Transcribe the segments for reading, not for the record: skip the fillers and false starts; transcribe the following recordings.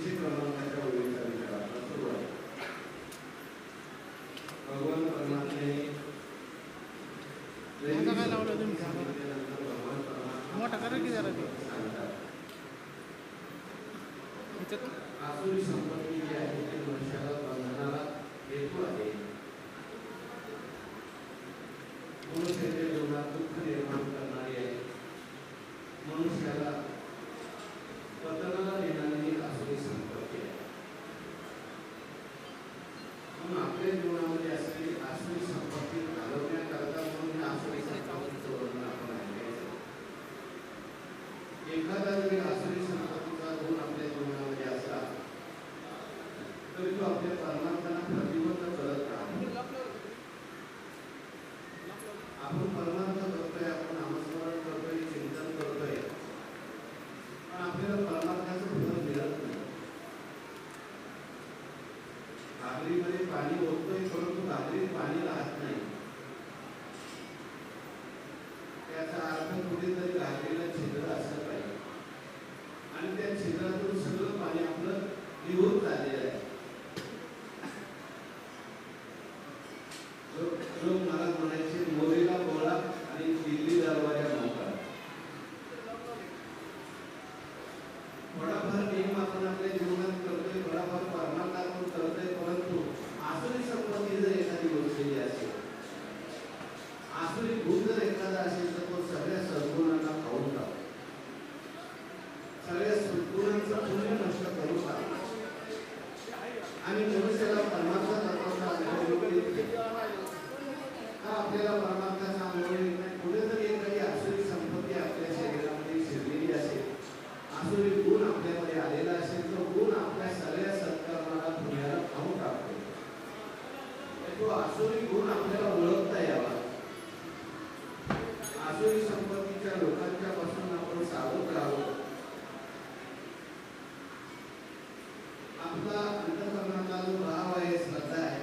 300 क्रमांकाच्या ओळीचा विचार आपला सुरू आहे. भगवान परमात्म्याने काय लावलं तुम्ही मोठा करा की जरा आसुरी संपत्ती जी आहे ती मनुष्याला बंधनाला हेतू आहे. मनुष्याच्या जीवनात दुःख निर्माण करणारी आहे. मनुष्याला पतनाला नेणारी आसुरी संपत्ती आहे. म्हणून आपल्या जीवनामध्ये असलेली आसुरी संपत्ती घालवण्याकरता म्हणून आसुरी संपत्तीचं वर्णन आपण ऐकायचं. एखादा जरी आसुरी संपत्तीचा गुण आपल्या जीवनामध्ये असला तरी तो आपल्या परमार्थाला प्रतिबंध करत राहतो. आपण परमार्थ करतोय, आपण नामस्मरण करतोय, चिंतन करतोय, पण आपल्याला परमार्थाचं फळ मिळत नाही. घागरीमध्ये पाणी ओततोय परंतु घागरीत पाणी राहत नाही. त्याचा अर्थ कुठेतरी घागरीला छिद्र असलं पाहिजे आणि त्या छिद्रातून सगळं पाणी आपलं निघून चाललेलं आहे. लोक मला म्हणायचे मोरीला बोळा आणि दिल्ली दरवाजा मोकळा. थोडाफार नियम आपण आपल्या जीवनात करतोय, थोडाफार परमार्थ आपण करतोय, परंतु आसुरी संपत्ती जर एखादी गोष्टी असेल, आसुरी गुण जर एखादा असेल तर तो सगळ्या सद्गुणांना खाऊन टाकतो, सगळ्या सद्गुणांचं पुण्य नष्ट करून टाकतो आणि मनुष्याला परमार्थ तत्वाचा अनुभव आपल्याला परमार्थाचा अनुभव येत नाही. कुठेतरी एखादी आसुरी संपत्ती आपल्या शरीरामध्ये शिरलेली असेल, आसुरी गुण आपल्यामध्ये आलेला असेल, तो गुण आपल्या सगळ्या सत्कर्माला पुण्याला खाऊन टाकतो. तो आसुरी गुण आपल्याला ओळखता यावा, आसुरी संपत्तीच्या लोकांच्या पासून आपण सावध राहावं. आपला अंतःकरणातला जो भाव आहे, श्रद्धा आहे,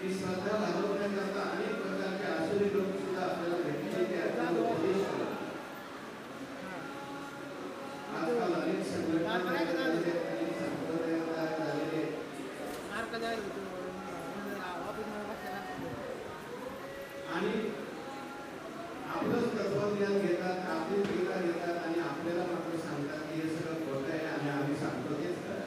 ही श्रद्धा घालवण्याकरता अनेक प्रकारचे आसुरी लोक सुद्धा आपल्याला भेटले. ते आपल्याला उपदेश करतात. आजकाल अनेक संघटना झालेले, अनेक संप्रदाय झालेले आणि आपलंच तत्वज्ञान घेतात, आपली टीका घेतात आणि आपल्याला मात्र सांगतात की हे सगळं खोटं आहे आणि आम्ही सांगतो तेच करा.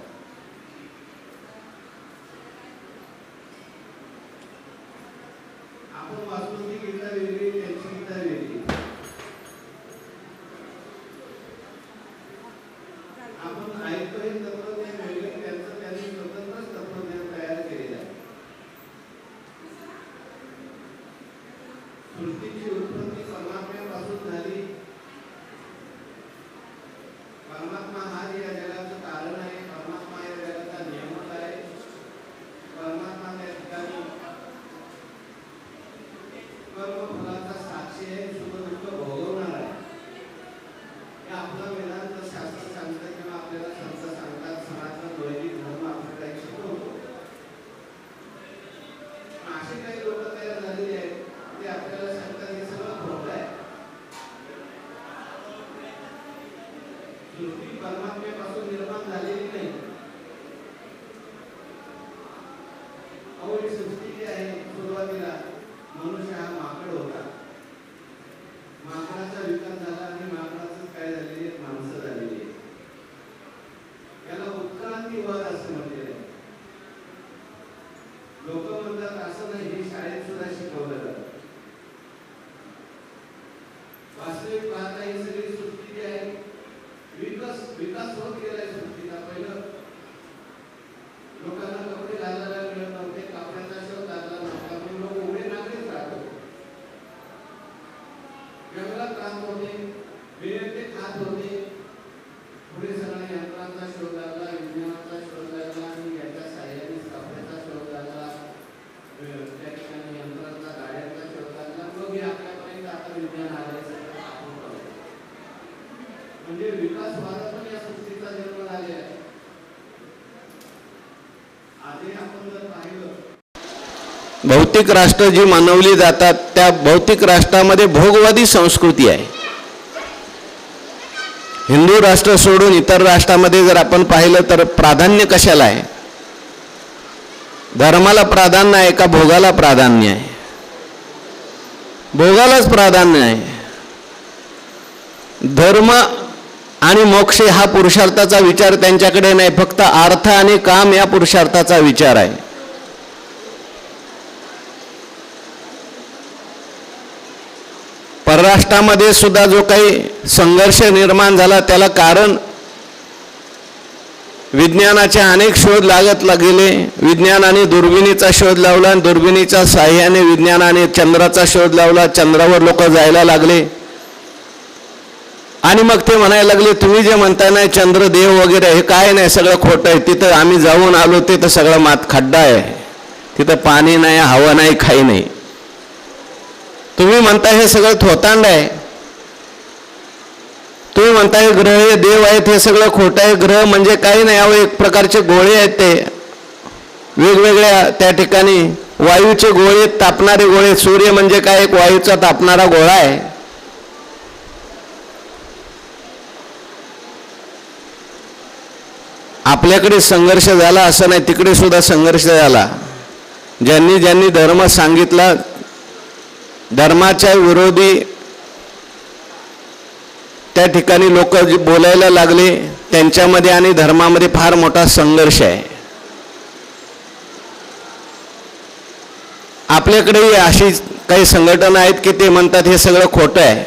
आपण वाचतो ती गीता वेगळी, त्यांची गीता वेगळी. आपण ऐकतो हे तत्वज्ञान वेगळे, त्यांचं त्यांनी स्वतंत्रच तत्वज्ञान तयार केलेलं आहे. सृष्टीची उत्पत्ती परमात्म्यापासून झाली. परमात्मा हा या जगाचं कारण आहे, परमात्मा या जगाचा नियामक आहे, परमात्मा त्या ठिकाणी कर्मफलाचा साक्षी आहे, सुख दुःख भोगवणार आहे. हे आपला वेदांत शास्त्र सांगतं किंवा आपल्याला संत सांगतात, सनातन वैदिक धर्म आपल्याला काही शिकवतो. असे काही लोक तयार झालेले आहेत ते आपल्याला सांगतात हे सगळं खोटं आहे. सृष्टी परमात्म्यापासून निर्माण झालेली नाही. अहो ही सृष्टी जी आहे, सुरुवातीला मनुष्य हा माकड होता. माकडाचा विकास झाला आणि माकडाचंच काय झालेली आहे, माणसं झालेली आहे. याला उत्क्रांतीवाद असं म्हटलेलं आहे. लोक म्हणतात असं नाही, हे शाळेत सुद्धा शिकवलं जातं. वास्तविक पाहता ही सगळी सृष्टी जी आहे विकास होत गेलाय सृष्टीचा. पहिलं लोकांना कपडे घालायला मिळत नव्हते, कापडाचा शोध लागला नव्हता, म्हणून लोक उघडे नागरीच राहत होते, जंगलात राहत होते, बियाणे खात होते. पुढे सगळ्या यंत्रांचा शोध लागला, विज्ञानाचा शोध लागला आणि याच्या साह्याने कपड्याचा शोध लागला, त्या ठिकाणी यंत्रांचा, गाड्यांचा शोध लागला. मग हे आपल्यापर्यंत आता विज्ञान आलंय. म्हणजे विकासवादातून या सृष्टीचा जन्म झालेला आहे. आधी आपण जर पाहिलं, भौतिक राष्ट्र जी मानवली जातात त्या भौतिक राष्ट्रामध्ये भोगवादी संस्कृती आहे. हिंदू राष्ट्र सोडून इतर राष्ट्रामध्ये जर आपण पाहिलं तर प्राधान्य कशाला आहे? धर्माला प्राधान्य आहे का भोगाला प्राधान्य आहे? भोगालाच प्राधान्य आहे. धर्म आणि मोक्ष हा पुरुषार्थाचा विचार त्यांच्याकडे नाही, फक्त अर्थ आणि काम या पुरुषार्थाचा विचार आहे. परराष्ट्रामध्ये सुद्धा जो काही संघर्ष निर्माण झाला त्याला कारण विज्ञानाचे अनेक शोध लागत गेले. विज्ञानाने दुर्बिणीचा शोध लावला, दुर्बिणीच्या साह्याने विज्ञानाने चंद्राचा शोध लावला, चंद्रावर लोक जायला लागले. आणि मग ते म्हणायला लागले तुम्ही जे म्हणताय ना चंद्रदेव वगैरे हे काय नाही, सगळं खोटं आहे. तिथं आम्ही जाऊन आलो तिथं सगळं मात खड्डा आहे, तिथं पाणी नाही, हवा नाही, काही नाही. तुम्ही म्हणताय हे सगळं थोतांड आहे. तुम्ही म्हणताय ग्रह हे देव आहेत, हे सगळं खोटं आहे. ग्रह म्हणजे काही नाही, अहो एक प्रकारचे गोळे आहेत, ते वेगवेगळ्या त्या ठिकाणी वायूचे गोळे, तापणारे गोळे. सूर्य म्हणजे काय, एक वायूचा तापणारा गोळा आहे. आपल्याकडे संघर्ष झाला असं नाही, तिकडे सुद्धा संघर्ष झाला. ज्यांनी ज्यांनी धर्म सांगितला, धर्माच्या विरोधी त्या ठिकाणी लोक बोलायला लागले, त्यांच्यामध्ये आणि धर्मामध्ये फार मोठा संघर्ष आहे. आपल्याकडेही अशी काही संघटना आहेत की ते म्हणतात हे सगळं खोटं आहे.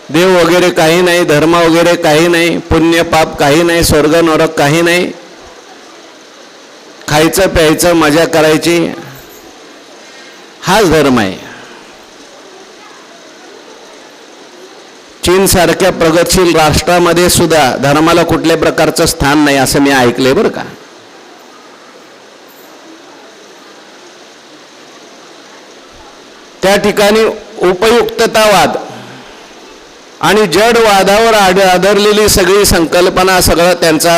देव वगैरे काही नाही, धर्म वगैरे काही नाही, पुण्य पाप काही नाही, स्वर्ग नरक काही नाही, खायचं प्यायचं मजा करायची, हाच धर्म आहे. चीन सारख्या प्रगतशील राष्ट्रामध्ये सुद्धा धर्माला कुठल्या प्रकारचं स्थान नाही असं मी ऐकले बरं का. त्या ठिकाणी उपयुक्ततावाद आणि जडवादावर आधारलेली सगळी संकल्पना, सगळं त्यांचा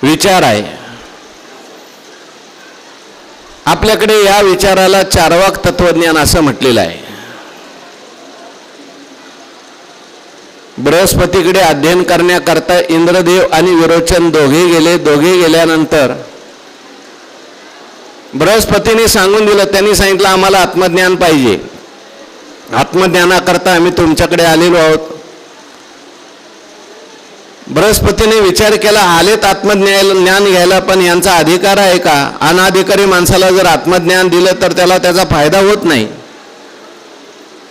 विचार आहे. आपल्याकडे या विचाराला चार्वाक तत्वज्ञान असं म्हटलेलं आहे. बृहस्पतीकडे अध्ययन करण्याकरता इंद्रदेव आणि विरोचन दोघे गेले. दोघे गेल्यानंतर बृहस्पतीने सांगून दिलं, त्यांनी सांगितलं आम्हाला आत्मज्ञान पाहिजे, आत्मज्ञानाकरता आम्ही तुमच्याकडे आलेलो आहोत. बृहस्पतीने विचार केला, आलेत आत्मज्ञान घ्यायला, पण यांचा अधिकार आहे का? अनाधिकारी माणसाला जर आत्मज्ञान दिलं तर त्याचा फायदा होत नाही.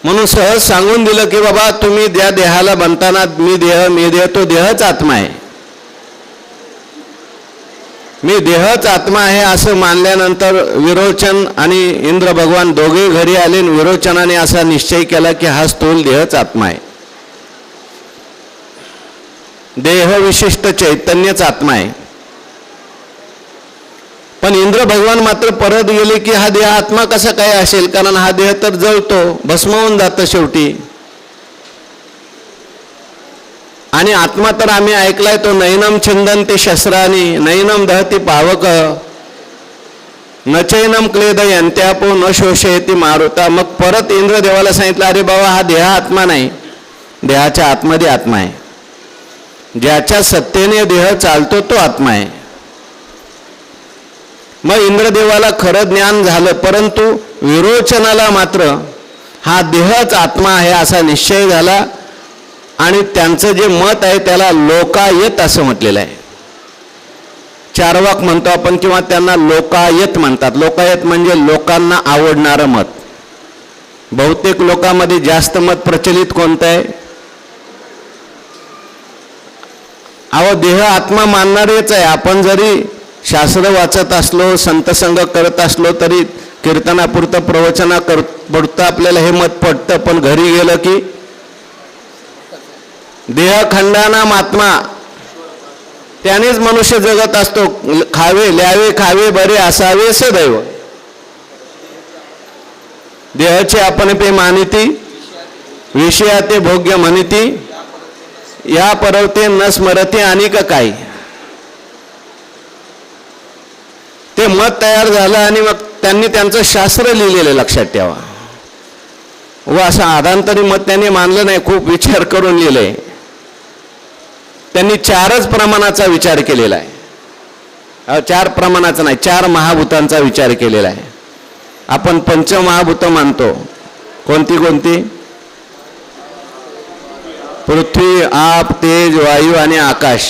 म्हणून सहज सांगून दिलं की बाबा तुम्ही ज्या देहाला बनताना मी देह तो देहच आत्मा आहे, मी देहच आत्मा आहे असं मानल्यानंतर विरोचन आणि इंद्र भगवान दोघे घरी आले. विरोचनाने असा निश्चय केला की हा स्थूल देहच आत्मा आहे, देह विशिष्ट चैतन्यच आत्मा आहे. पण इंद्र भगवान मात्र परत गेले की हा देह आत्मा कसा काय असेल, कारण हा देह तर जळतो, भस्म होऊन जातं शेवटी. आणि आत्मा तर आम्ही ऐकलाय तो नैनम छिंदन्ति शस्त्रानी नैनम दहती पावक न चैनम क्लेदयन्त्यापो न शोषयति मारुता. मग परत इंद्रदेवाला सांगितलं अरे बाबा हा देह आत्मा नाही, देहाच्या आतमध्ये आत्मा आहे, ज्याच्या सत्तेने देह चालतो तो आत्मा आहे. मग इंद्रदेवाला खरं ज्ञान झालं, परंतु विरोचनाला मात्र हा देहच आत्मा आहे असा निश्चय झाला. आणि त्यांचं जे मत आहे त्याला लोकायत असं म्हटलेलं आहे. चार्वाक म्हणतो आपण किंवा त्यांना लोकायत म्हणतात. लोकायत म्हणजे लोकांना आवडणारं मत. बहुतेक लोकांमध्ये जास्त मत प्रचलित कोणतं आहे? अहो देह आत्मा मानणारेच आहे. आपण जरी शास्त्र वाचत असलो, संतसंग करत असलो तरी कीर्तनापुरतं प्रवचनापुरतं आपल्याला हे मत पडतं, पण घरी गेलं की देहखंडानाम आत्मा, त्यानेच मनुष्य जगत असतो. खावे ल्यावे खावे बरे असावे सदैव. देहाचे आपण पे मानिती विषयाते भोग्य म्हणती या परवते न स्मरते अनेक काही. ते मत तयार झालं आणि मग त्यांनी त्यांचं शास्त्र लिहिलेलं लक्षात ठेवा. व असं आधांतरी मत त्यांनी मानलं नाही, खूप विचार करून लिहिलंय. त्यांनी 4च प्रमाणाचा विचार केलेला आहे. 4 प्रमाणाचा नाही, 4 महाभूतांचा विचार केलेला आहे. आपण पंचमहाभूत मानतो. कोणती कोणती? पृथ्वी, आप, तेज, वायू आणि आकाश.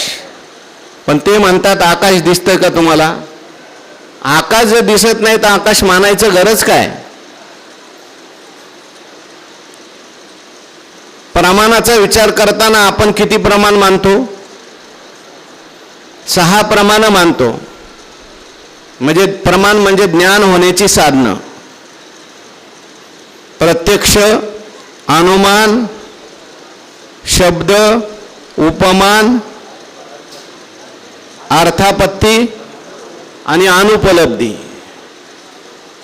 पण ते म्हणतात आकाश दिसतंय का तुम्हाला? आकाश जर दिसत नाही तर आकाश मानायचं गरज काय? प्रमाणाचा विचार करताना आपण किती प्रमाण मानतो? 6 प्रमाण मानतो. म्हणजे प्रमाण म्हणजे ज्ञान होण्याची साधनं. प्रत्यक्ष, अनुमान, शब्द, उपमान, अर्थापत्ती आणि अनुपलब्धी.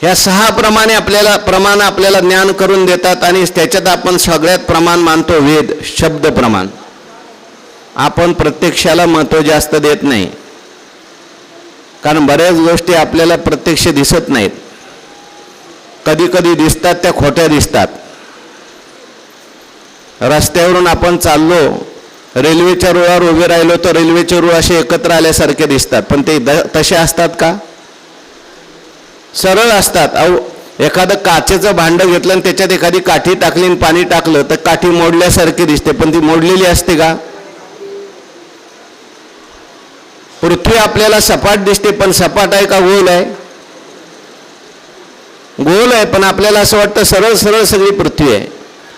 ह्या 6 प्रमाण आपल्याला ज्ञान करून देतात. आणि त्याच्यात आपण सगळ्यात प्रमाण मानतो वेद, शब्द प्रमाण. आपण प्रत्यक्षाला महत्त्व जास्त देत नाही, कारण बऱ्याच गोष्टी आपल्याला प्रत्यक्ष दिसत नाहीत. कधी कधी दिसतात त्या खोट्या दिसतात. रस्त्यावरून आपण चाललो, रेल्वेच्या रुळावर उभे राहिलो तर रेल्वेचे रुळ असे एकत्र आल्यासारखे दिसतात, पण ते तसे असतात का? सरळ असतात. एखादं काचेचं भांडं घेतलं आणि त्याच्यात एखादी काठी टाकली आणि पाणी टाकलं तर काठी मोडल्यासारखी दिसते, पण ती मोडलेली असते का? पृथ्वी आपल्याला सपाट दिसते, पण सपाट आहे का गोल आहे? गोल आहे, पण आपल्याला असं वाटतं सरळ सरळ सगळी पृथ्वी आहे.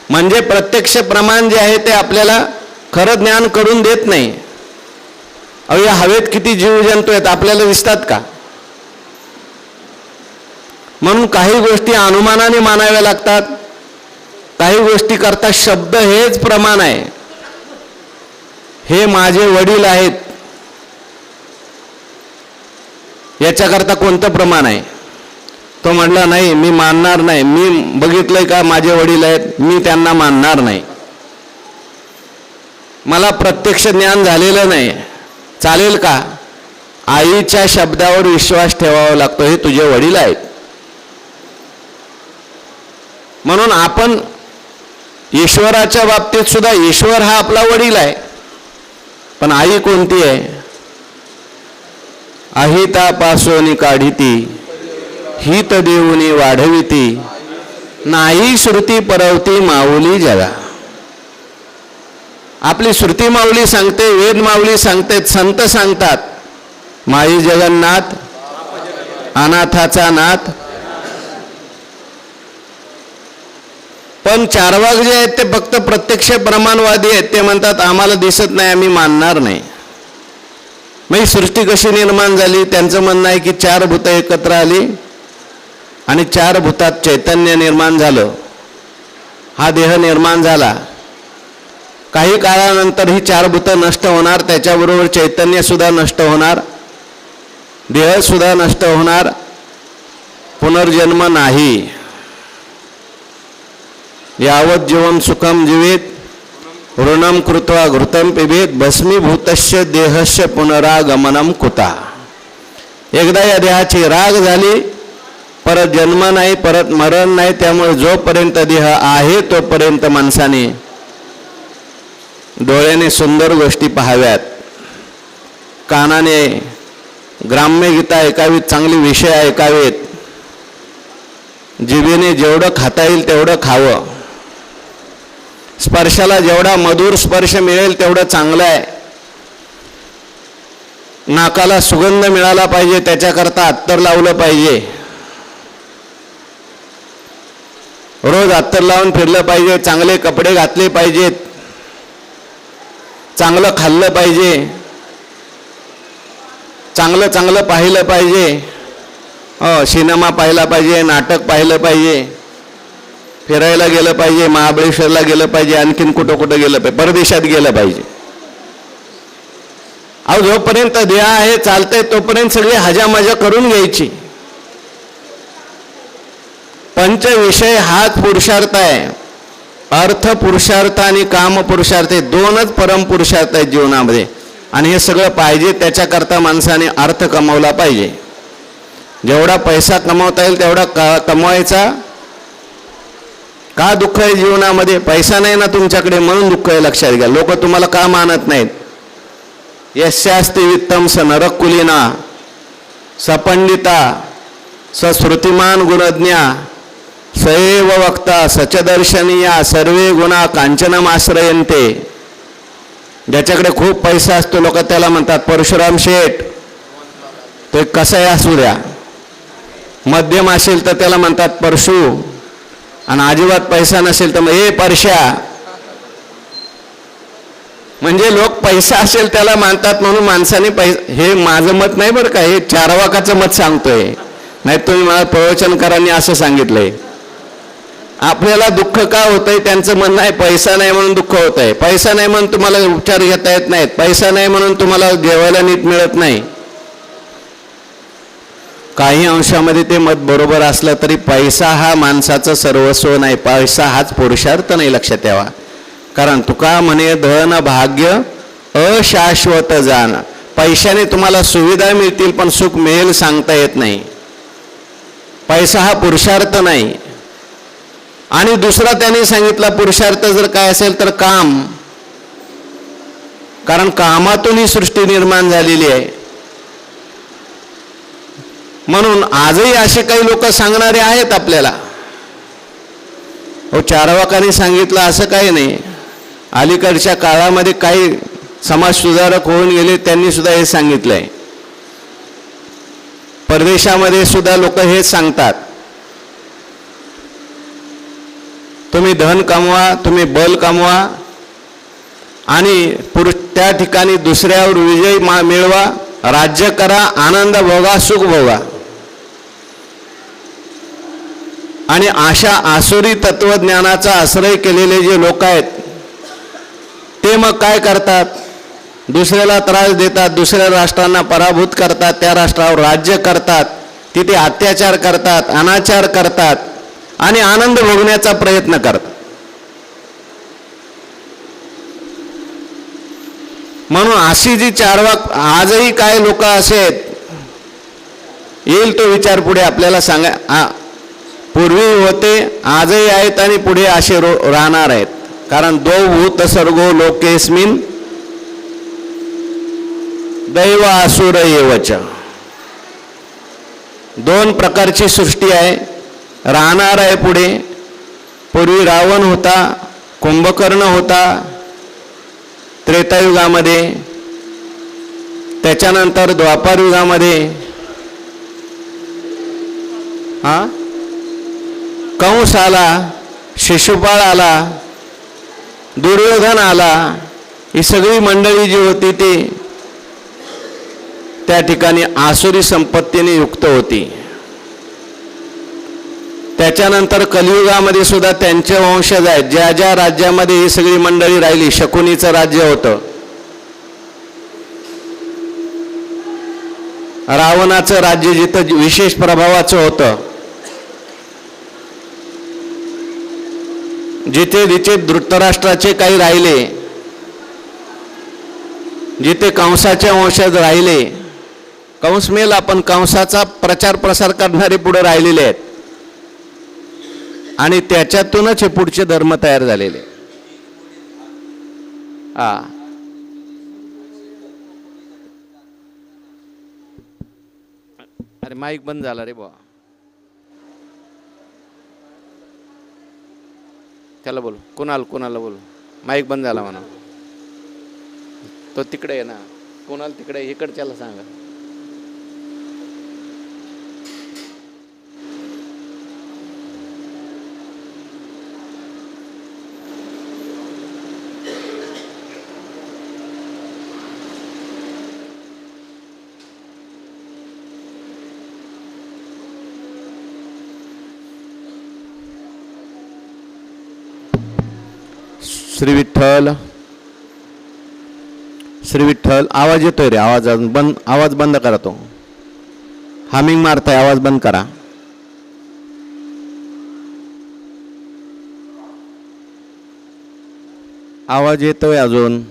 म्हणजे प्रत्यक्ष प्रमाण जे आहे ते आपल्याला खरं ज्ञान करून देत नाही. या हवेत किती जीवजंतू आहेत आपल्याला दिसतात का? म्हणून काही गोष्टी अनुमानाने मानाव्या लागतात. काही गोष्टी करता शब्द हेच प्रमाण आहे. हे माझे वडील आहेत, याच्याकरता कोणतं प्रमाण आहे? तो म्हणला नाही, मी मानणार नाही. मी बघितलंय का माझे वडील आहेत, मी त्यांना मानणार नाही. मला प्रत्यक्ष ज्ञान झालेलं नाही. चालेल का? आईच्या शब्दावर विश्वास ठेवावा लागतो. हे तुझे वडील आहेत. म्हणून आपण ईश्वराच्या बाबतीत सुद्धा ईश्वर हा आपला वडील आहे, पण आई कोणती आहे? अहितापासोनी काढिती, हित देऊनी वाढविती, नाही श्रुती परवती माऊली जगा. आपली श्रुती माऊली सांगते, वेद माऊली सांगते, संत सांगतात, माई जगन्नाथ अनाथाचा नाथ. पण चार्वाक जे आहेत ते फक्त प्रत्यक्ष प्रमाणवादी आहेत. ते म्हणतात आम्हाला दिसत नाही, आम्ही मानणार नाही. मग सृष्टी कशी निर्माण झाली? त्यांचं म्हणणं आहे की 4 भूत एकत्र आली आणि 4 भूतात चैतन्य निर्माण झालं. हा देह निर्माण झाला. काही काळानंतर ही 4 भूत नष्ट होणार, त्याच्याबरोबर चैतन्य सुद्धा नष्ट होणार, देह सुद्धा नष्ट होणार, पुनर्जन्म नाही. यावत जीवम सुखम जीवेत ऋणम कृत्वा घृतम पिबेत भस्मीभूतस्य देहस्य पुनरागमनम कुता. एकदा या देहाची राग झाली, परत जन्म नाही, परत मरण नाही. त्यामुळे जोपर्यंत देह आहे तोपर्यंत माणसाने डोळ्याने सुंदर गोष्टी पाहाव्यात, कानाने ग्राम्य गीता ऐकावीत, चांगले विषय ऐकावेत, जिभेने जेवढं खाता येईल तेवढं खावं, स्पर्शाला जेवढा मधुर स्पर्श मिळेल तेवढं चांगलं आहे. नाकाला सुगंध मिळाला पाहिजे, त्याच्याकरता अत्तर लावलं पाहिजे. रोज अत्तर लावून फिरलं पाहिजे, चांगले कपडे घातले पाहिजेत, चांगलं खाल्लं पाहिजे, चांगलं चांगलं पाहिलं पाहिजे, सिनेमा पाहिला पाहिजे, नाटक पाहिलं पाहिजे, फिरायला गेलं पाहिजे, महाबळेश्वरला गेलं पाहिजे, आणखीन कुठं कुठं गेलं पाहिजे, परदेशात गेलं पाहिजे. अहो जोपर्यंत देह आहे चालतंय तोपर्यंत सगळी हजामजा करून घ्यायची. पंचविषय हाच पुरुषार्थ आहे. अर्थ पुरुषार्थ आणि काम पुरुषार्थ हे 2च परम पुरुषार्थ आहेत जीवनामध्ये. आणि हे सगळं पाहिजे त्याच्याकरता माणसाने अर्थ कमवला पाहिजे. जेवढा पैसा कमवता येईल तेवढा कमवायचा, का दुःख आहे जीवनामध्ये? पैसा नाही ना तुमच्याकडे म्हणून दुःख आहे, लक्षात घ्या. लोक तुम्हाला का मानत नाहीत? यस्यास्ति वित्तम स नरकुलीना सपंडिता सश्रुतिमान गुणज्ञा सएव वक्ता सचदर्शनीया सर्वे गुणा कांचनमाश्रयन्ते. ज्याच्याकडे खूप पैसा असतो लोक त्याला म्हणतात परशुराम शेठ. ते कसाही असू द्या, मध्यम असेल तर त्याला म्हणतात परशु, आणि अजिबात पैसा नसेल तर मग हे परश्या. म्हणजे लोक पैसा असेल त्याला मानतात म्हणून माणसाने पैसा. हे माझं मत नाही बरं का, हे चारवाकाचं मत सांगतोय. नाही तुम्ही मला प्रवचनकारांनी असं सांगितलंय. आपल्याला दुःख का होतंय? त्यांचं म्हणणं आहे पैसा नाही म्हणून दुःख होत आहे. पैसा नाही म्हणून तुम्हाला उपचार घेता येत नाहीत, पैसा नाही म्हणून तुम्हाला जेवायला नीट मिळत नाही. काही अंशामध्ये ते मत बरोबर असलं तरी पैसा हा माणसाचं सर्वस्व नाही, पैसा हाच पुरुषार्थ नाही, लक्षात ठेवा. कारण तुका म्हणे धन भाग्य अशाश्वत जाण. पैशाने तुम्हाला सुविधा मिळतील पण सुख मिळेल सांगता येत नाही. पैसा हा पुरुषार्थ नाही. आणि दुसरा त्याने सांगितला पुरुषार्थ जर काय असेल तर काम. कारण कामातून ही सृष्टी निर्माण झालेली आहे. म्हणून आजही असे काही लोक सांगणारे आहेत आपल्याला. हो, चारवाकांनी सांगितलं असं काही नाही. अलीकडच्या काळामध्ये काही समाजसुधारक होऊन गेले, त्यांनी सुद्धा हे सांगितलंय. परदेशामध्ये सुद्धा लोक हेच सांगतात, तुम्ही धन कमवा, तुम्ही बल कमवा आणि त्या ठिकाणी दुसऱ्यावर विजय मिळवा, राज्य करा, आनंद भोगा, सुख भोगा. आणि अशा आसुरी तत्वज्ञानाचा आश्रय केलेले जे लोक आहेत ते मग काय करतात? दुसऱ्याला त्रास देतात, दुसऱ्या राष्ट्रांना पराभूत करतात, त्या राष्ट्रावर राज्य करतात, तिथे अत्याचार करतात, अनाचार करतात आणि आनंद भोगण्याचा प्रयत्न करतात. म्हणून अशी जी चारवाक आजही काय लोक असे आहेत, येईल तो विचार पुढे आपल्याला सांगा. पूर्वी होते, आजही आहेत आणि पुढे असे राहणार आहेत. कारण दो भूत सर्गो लोकेस्मिन दैव असुर एवच. दोन प्रकारची सृष्टी आहे, राहणार आहे पुढे. पूर्वी रावण होता, कुंभकर्ण होता त्रेतायुगामध्ये, त्याच्यानंतर द्वापार युगामध्ये कंस आला, शिशुपाळ आला, दुर्योधन आला. ही सगळी मंडळी जी होती ती त्या ठिकाणी आसुरी संपत्तीने युक्त होती. त्याच्यानंतर कलियुगामध्ये सुद्धा त्यांचे वंशज आहेत. ज्या ज्या राज्यामध्ये ही सगळी मंडळी राहिली, शकुनीचं राज्य होतं, रावणाचं राज्य जिथं विशेष प्रभावाचं होतं, जिथे जिथे धृतराष्ट्राचे काही राहिले, जिथे कंसाचे वंशज राहिले, कंस मेला पण कंसाचा प्रचार प्रसार करणारे पुढे राहिलेले आहेत आणि त्याच्यातूनच हे पुढचे धर्म तयार झालेले. अरे माईक बंद झाला रे बुवा, त्याला बोलू. कोणाला बोलू, माईक बंद झाला म्हणा. तो तिकडे आहे ना, कोणाला तिकडे, इकडच्याला सांगा. श्री विठ्ठल, श्री विठ्ठल. आवाज येतोय रे, आवाज बंद करा. तो हामिंग मारताय, आवाज बंद करा. आवाज येतोय अजून.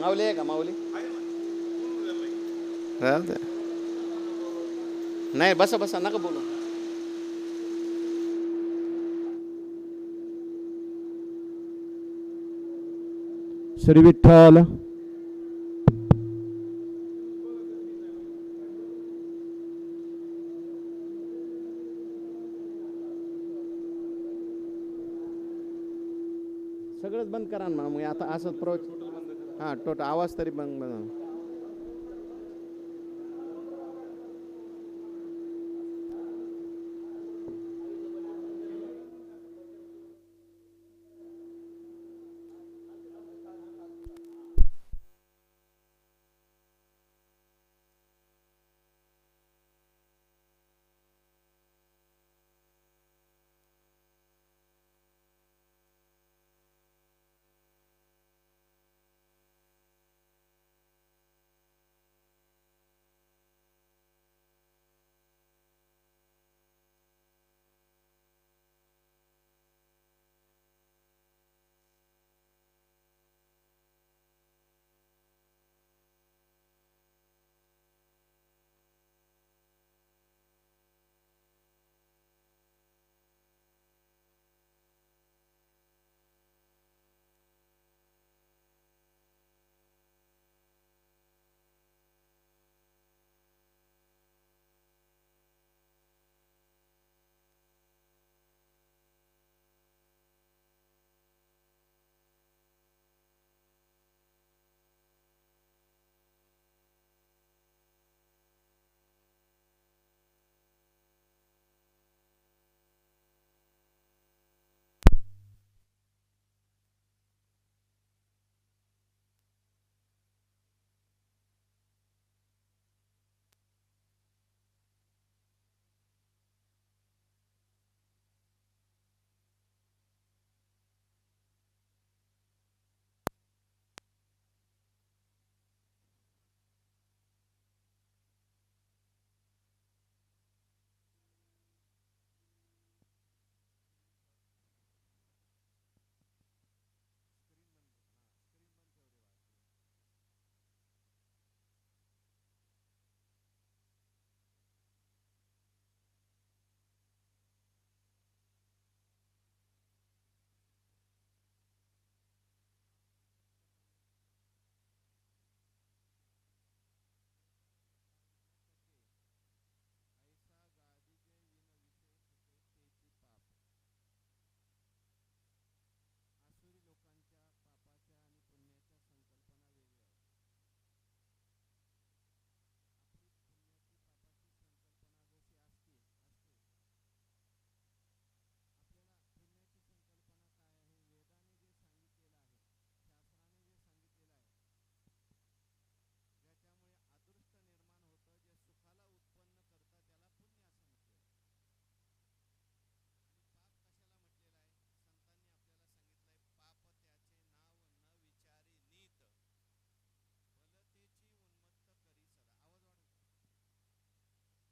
माऊली आहे का माऊली? राहू दे. नाही बसा बसा नका बोलू. श्री विठ्ठल. सगळंच बंद करा ना मग आता असं हां टोटल आवाज तरी बंद बंद